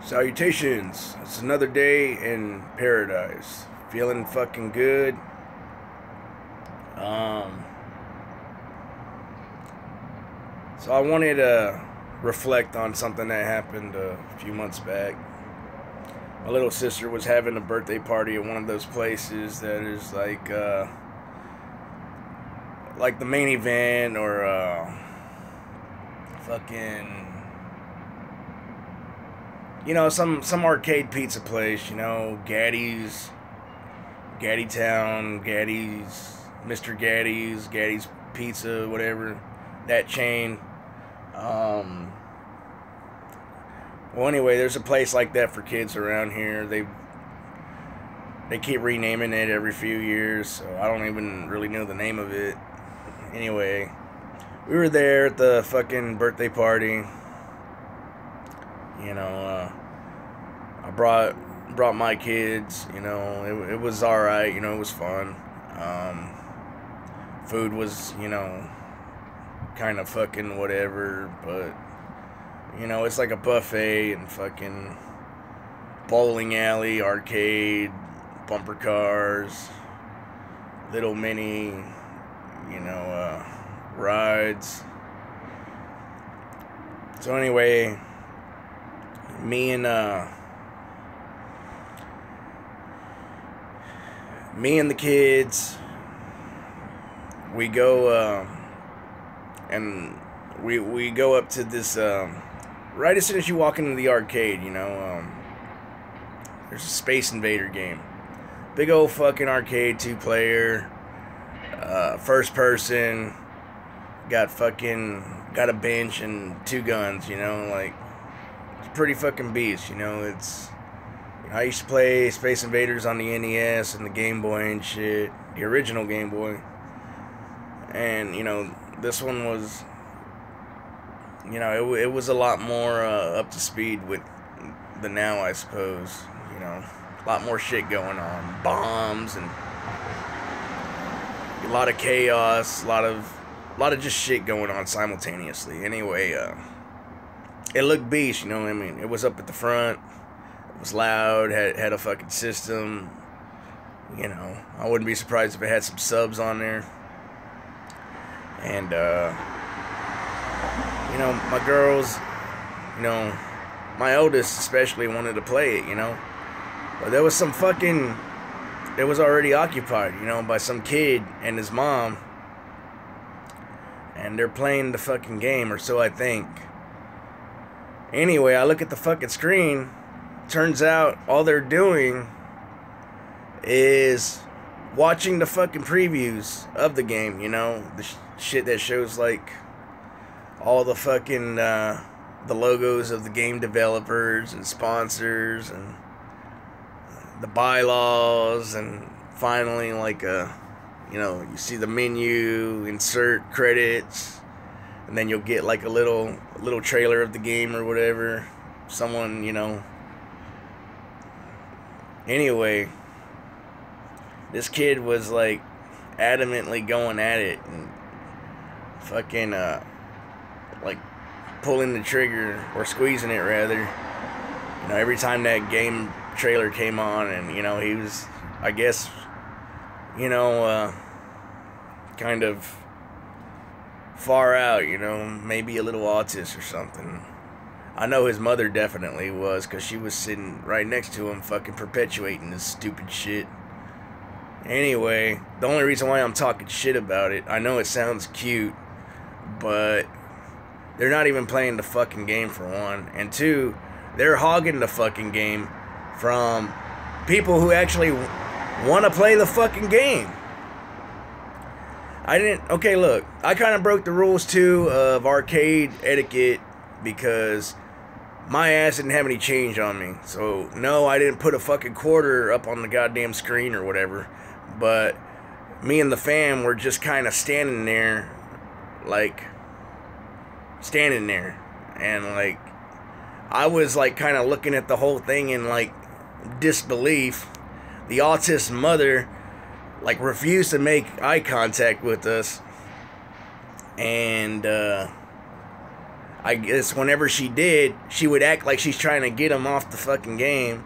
Salutations. It's another day in paradise. Feeling fucking good. So I wanted to reflect on something that happened a few months back. My little sister was having a birthday party at one of those places that is like the main event or fucking, you know, some arcade pizza place, you know, Gaddy's, Gaddy Town, Gaddy's, Mr. Gaddy's, Gaddy's Pizza, whatever, that chain. Well, anyway, there's a place like that for kids around here. They keep renaming it every few years, so I don't even really know the name of it. Anyway, we were there at the fucking birthday party. You know, I brought my kids. You know, it was all right. You know, it was fun. Food was, you know, kind of fucking whatever, but you know, it's like a buffet and fucking bowling alley, arcade, bumper cars, little mini, you know, rides. So anyway, me and the kids, we go and we go up to this right as soon as you walk into the arcade, you know, there's a Space Invader game. Big old fucking arcade, 2-player, first person, got a bench and 2 guns, you know, like, it's pretty fucking beast, you know. It's, I used to play Space Invaders on the NES and the Game Boy and shit, the original Game Boy, and, you know, this one was, you know, it was a lot more up to speed with the now, I suppose. You know, a lot more shit going on, bombs and a lot of chaos, a lot of just shit going on simultaneously. Anyway, it looked beast, you know what I mean? It was up at the front, it was loud, had a fucking system. You know, I wouldn't be surprised if it had some subs on there. And you know, my girls, you know, my oldest especially wanted to play it, you know. But there was some fucking, it was already occupied, you know, by some kid and his mom. And they're playing the fucking game, or so I think. Anyway, I look at the fucking screen. Turns out all they're doing is watching the fucking previews of the game, you know. The shit that shows, like, all the fucking, the logos of the game developers and sponsors and the bylaws, and finally, like, you know, you see the menu, insert credits, and then you'll get, like, a little trailer of the game or whatever. Someone, you know. Anyway, this kid was, like, adamantly going at it and fucking, like, pulling the trigger, or squeezing it rather, you know, every time that game trailer came on. And, you know, he was, I guess, you know, kind of far out, you know, maybe a little autist or something. I know his mother definitely was, because she was sitting right next to him fucking perpetuating this stupid shit. Anyway, the only reason why I'm talking shit about it, I know it sounds cute, but they're not even playing the fucking game, for one. And two, they're hogging the fucking game from people who actually want to play the fucking game. Okay, look, I kind of broke the rules, too, of arcade etiquette, because my ass didn't have any change on me. So, no, I didn't put a fucking quarter up on the goddamn screen or whatever. But me and the fam were just kind of standing there, like, and, like, I was, like, kind of looking at the whole thing in, like, disbelief. The autist mother, like, refused to make eye contact with us, and I guess whenever she did, she would act like she's trying to get him off the fucking game.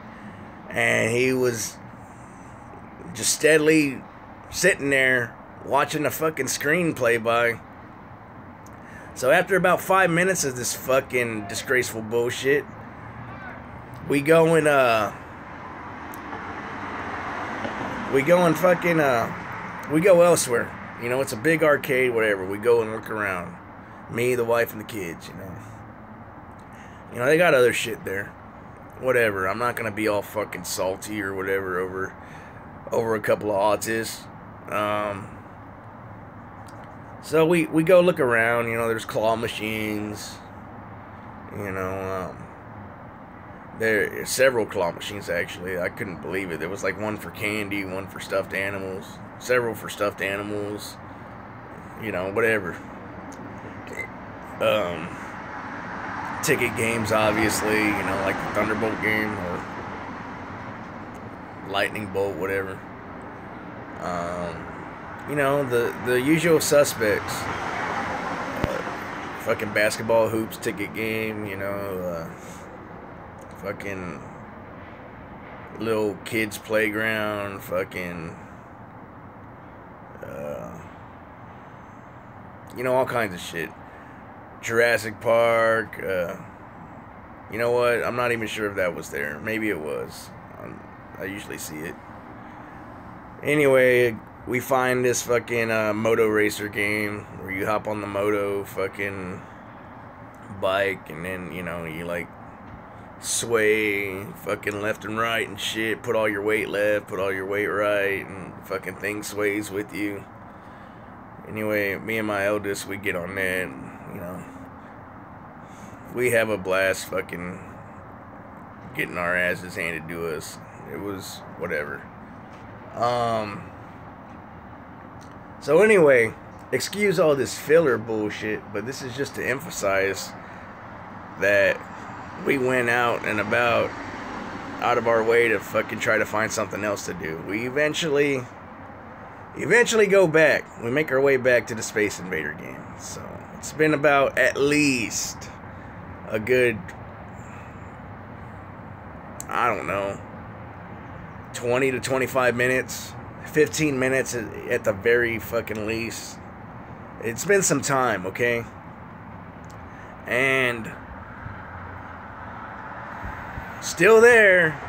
And he was just steadily sitting there watching the fucking screen play by. So after about 5 minutes of this fucking disgraceful bullshit, we go and we go elsewhere. You know, it's a big arcade, whatever. We go and look around. Me, the wife, and the kids, you know. You know, they got other shit there. Whatever. I'm not gonna be all fucking salty or whatever over a couple of autists. So we go look around. You know, there's claw machines. You know, there are several claw machines, actually. I couldn't believe it. There was like one for candy, one for stuffed animals, several for stuffed animals. You know, whatever. Ticket games, obviously, you know, like the Thunderbolt game or Lightning Bolt, whatever. You know, the usual suspects. Fucking basketball hoops ticket game, you know, fucking little kids playground, fucking, you know, all kinds of shit. Jurassic Park, you know what, I'm not even sure if that was there. Maybe it was. I usually see it. Anyway, we find this fucking moto racer game where you hop on the moto fucking bike and then, you know, you like sway fucking left and right and shit. Put all your weight left, put all your weight right, and fucking thing sways with you. Anyway, me and my eldest, we get on that, and, you know, we have a blast fucking getting our asses handed to us. It was whatever. So anyway, excuse all this filler bullshit, but this is just to emphasize that we went out and about out of our way to fucking try to find something else to do. We eventually go back. We make our way back to the Space Invader game. So it's been about at least a good, I don't know, 20 to 25 minutes, 15 minutes at the very fucking least. It's been some time, okay? And still there,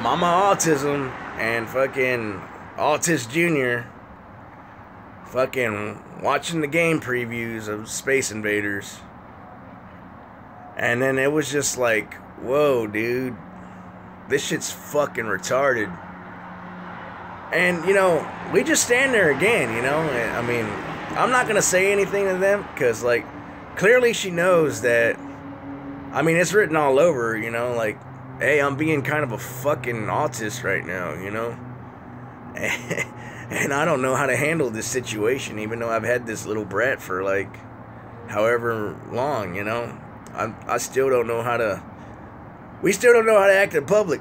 Mama Autism and fucking Autist Jr. fucking watching the game previews of Space Invaders. And then it was just like, whoa, dude, this shit's fucking retarded. And, you know, we just stand there again, you know. I mean, I'm not going to say anything to them because, like, clearly she knows that, I mean, it's written all over, you know, like, hey, I'm being kind of a fucking autist right now, you know. And I don't know how to handle this situation, even though I've had this little brat for, like, however long, you know. I still don't know how to, we still don't know how to act in public.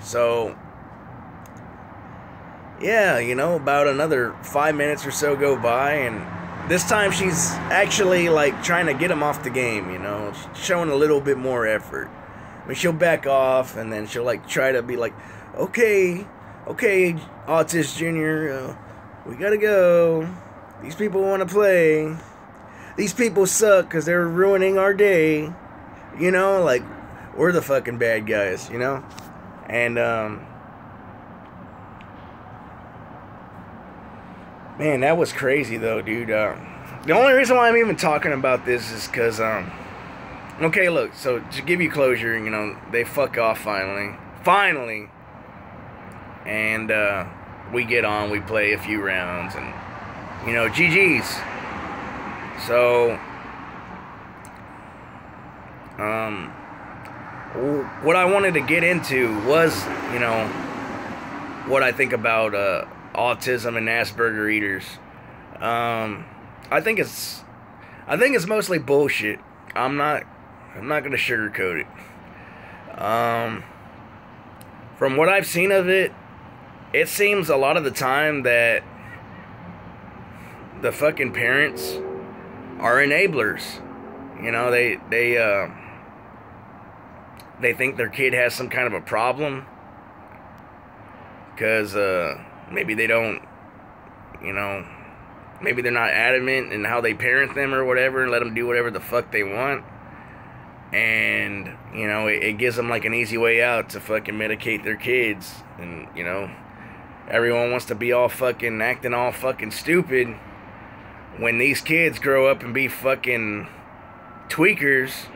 So, yeah, you know, about another 5 minutes or so go by, and this time she's actually, like, trying to get him off the game, you know, showing a little bit more effort. I mean, she'll back off, and then she'll, like, try to be like, okay, Autist Jr., we gotta go. These people want to play. These people suck because they're ruining our day. You know, like, we're the fucking bad guys, you know? And, man, that was crazy, though, dude. The only reason why I'm even talking about this is because, okay, look, so to give you closure, you know, they fuck off finally. Finally! And, we get on, we play a few rounds, and, you know, GG's. So, what I wanted to get into was, you know, what I think about autism and Asperger eaters. I think it's mostly bullshit. I'm not gonna sugarcoat it. From what I've seen of it, it seems a lot of the time that the fucking parents are enablers. You know, they think their kid has some kind of a problem because maybe they don't, you know, maybe they're not adamant in how they parent them or whatever, and let them do whatever the fuck they want. And, you know, it gives them like an easy way out to fucking medicate their kids. And, you know, everyone wants to be all fucking acting all fucking stupid when these kids grow up and be fucking tweakers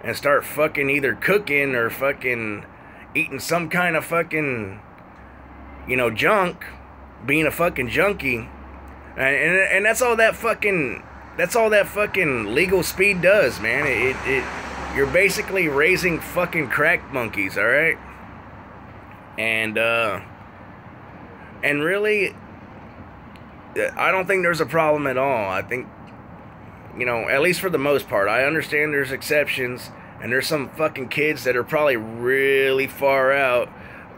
and start fucking either cooking or fucking eating some kind of fucking, you know, junk, being a fucking junkie. And that's all that fucking legal speed does, man. You're basically raising fucking crack monkeys, all right? And really, I don't think there's a problem at all. I think, you know, at least for the most part, I understand there's exceptions, and there's some fucking kids that are probably really far out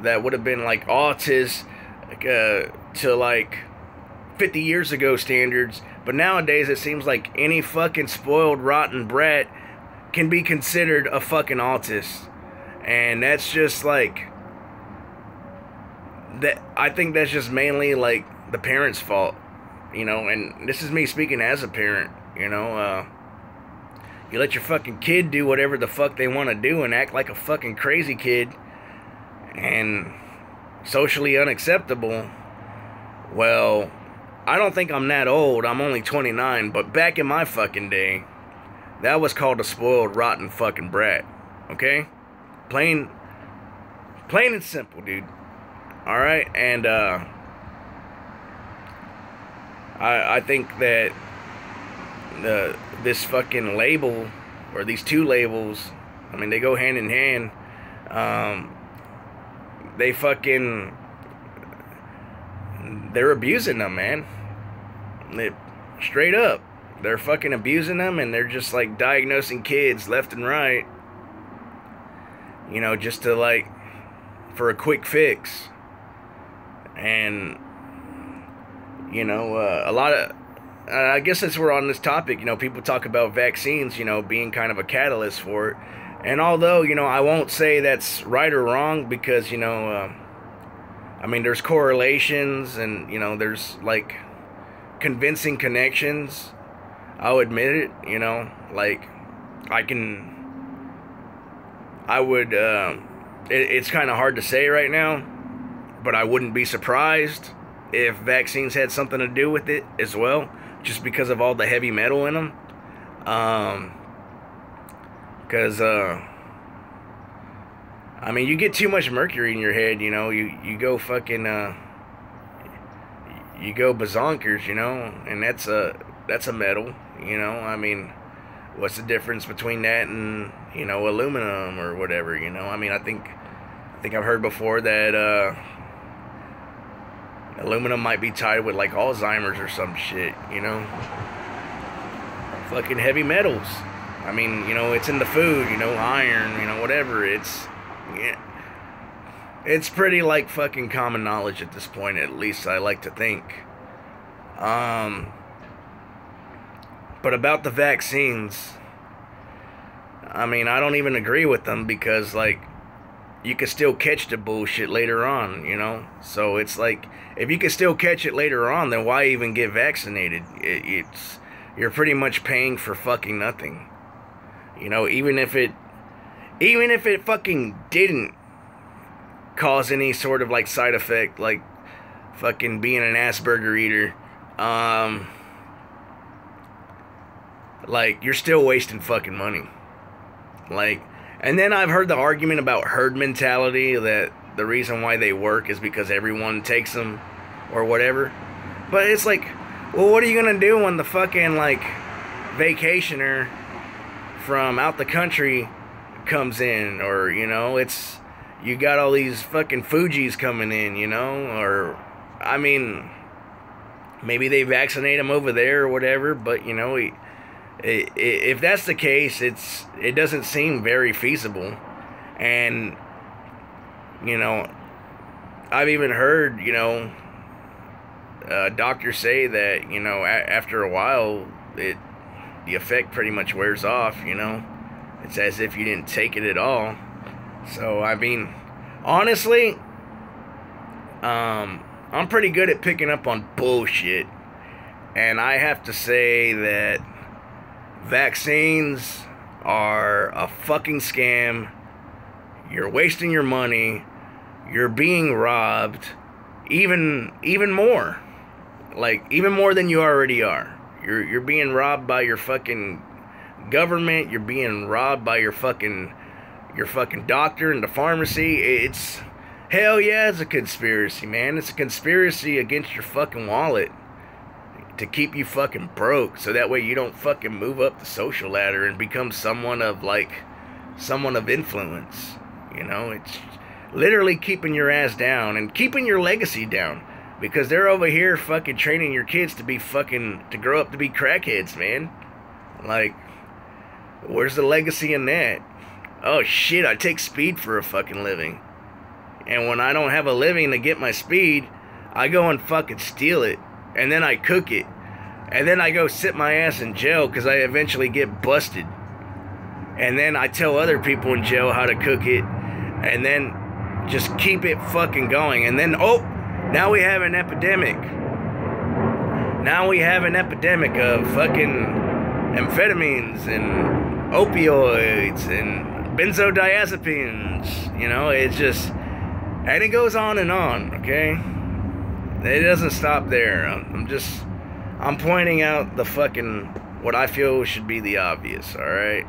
that would have been like autists to like 50 years ago standards, but nowadays it seems like any fucking spoiled rotten brat can be considered a fucking autist. And that's just like that. I think that's just mainly like the parents' fault, you know. And this is me speaking as a parent, you know. You let your fucking kid do whatever the fuck they want to do and act like a fucking crazy kid and socially unacceptable. Well, I don't think I'm that old. I'm only 29, but back in my fucking day, that was called a spoiled, rotten fucking brat. Okay? Plain and simple, dude. Alright? And, I think that this fucking label, or these two labels, I mean, they go hand in hand. They're abusing them, man. Straight up. They're fucking abusing them, and they're just like diagnosing kids left and right, you know, just to like, for a quick fix. And, you know, a lot of, I guess since we're on this topic, you know, people talk about vaccines, you know, being kind of a catalyst for it. And although, you know, I won't say that's right or wrong, because, you know, I mean, there's correlations and, you know, there's like convincing connections. I'll admit it, you know, like it's kind of hard to say right now, but I wouldn't be surprised if vaccines had something to do with it as well, just because of all the heavy metal in them. Because, I mean, you get too much mercury in your head, you know, you go fucking, you go bazonkers, you know, and that's a metal, you know. I mean, what's the difference between that and, you know, aluminum or whatever, you know? I mean, I think I've heard before that, aluminum might be tied with, like, Alzheimer's or some shit, you know? Fucking heavy metals. I mean, you know, it's in the food, you know, iron, you know, whatever. It's pretty, like, fucking common knowledge at this point, at least I like to think. But about the vaccines, I mean, I don't even agree with them, because, like, you can still catch the bullshit later on, you know? So it's like, if you can still catch it later on, then why even get vaccinated? You're pretty much paying for fucking nothing. You know, even if it fucking didn't cause any sort of, like, side effect, like fucking being an Asperger eater, like, you're still wasting fucking money. Like, and then I've heard the argument about herd mentality, that the reason why they work is because everyone takes them or whatever. But it's like, well, what are you gonna do when the fucking, like, vacationer from out the country comes in? Or, you know, it's, you got all these fucking Fujis coming in, you know? Or, I mean, maybe they vaccinate them over there or whatever, but, you know, if that's the case, it doesn't seem very feasible. And, you know, I've even heard, you know, doctors say that, you know, after a while, the effect pretty much wears off, you know. It's as if you didn't take it at all. So, I mean, honestly, I'm pretty good at picking up on bullshit. And I have to say that vaccines are a fucking scam. You're wasting your money. You're being robbed. Even more. Like, even more than you already are. You're being robbed by your fucking government. You're being robbed by your fucking doctor and the pharmacy. It's, hell yeah, it's a conspiracy, man. It's a conspiracy against your fucking wallet to keep you fucking broke, so that way you don't fucking move up the social ladder and become someone of influence. You know, it's literally keeping your ass down and keeping your legacy down, because they're over here fucking training your kids to grow up to be crackheads, man. Like, where's the legacy in that? Oh shit, I take speed for a fucking living. And when I don't have a living to get my speed, I go and fucking steal it. And then I cook it. And then I go sit my ass in jail because I eventually get busted. And then I tell other people in jail how to cook it. And then just keep it fucking going. And then, oh, now we have an epidemic. Now we have an epidemic of fucking amphetamines and opioids and benzodiazepines. You know, it's just, and it goes on, okay? It doesn't stop there. I'm pointing out the fucking, what I feel should be the obvious, alright?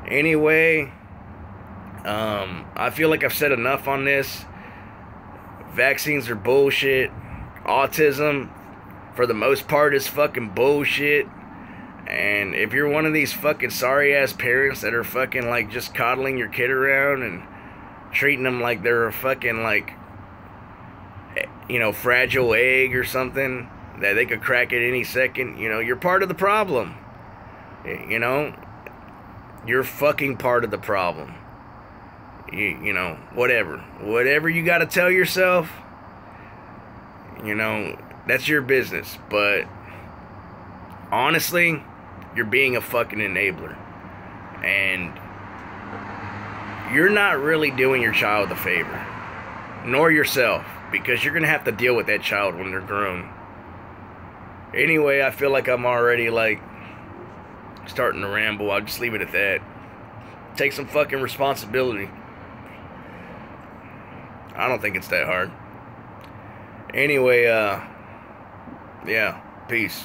Anyway, I feel like I've said enough on this. Vaccines are bullshit. Autism, for the most part, is fucking bullshit. And if you're one of these fucking sorry-ass parents that are fucking, like, just coddling your kid around and treating them like they're a fucking, like, you know, fragile egg or something that they could crack at any second, you know, you're part of the problem. You know, you're fucking part of the problem. You know, whatever you got to tell yourself, you know, that's your business. But honestly, you're being a fucking enabler, and you're not really doing your child a favor, nor yourself, because you're gonna have to deal with that child when they're grown. Anyway, I feel like I'm already, like, starting to ramble. I'll just leave it at that. Take some fucking responsibility. I don't think it's that hard. Anyway, yeah, peace.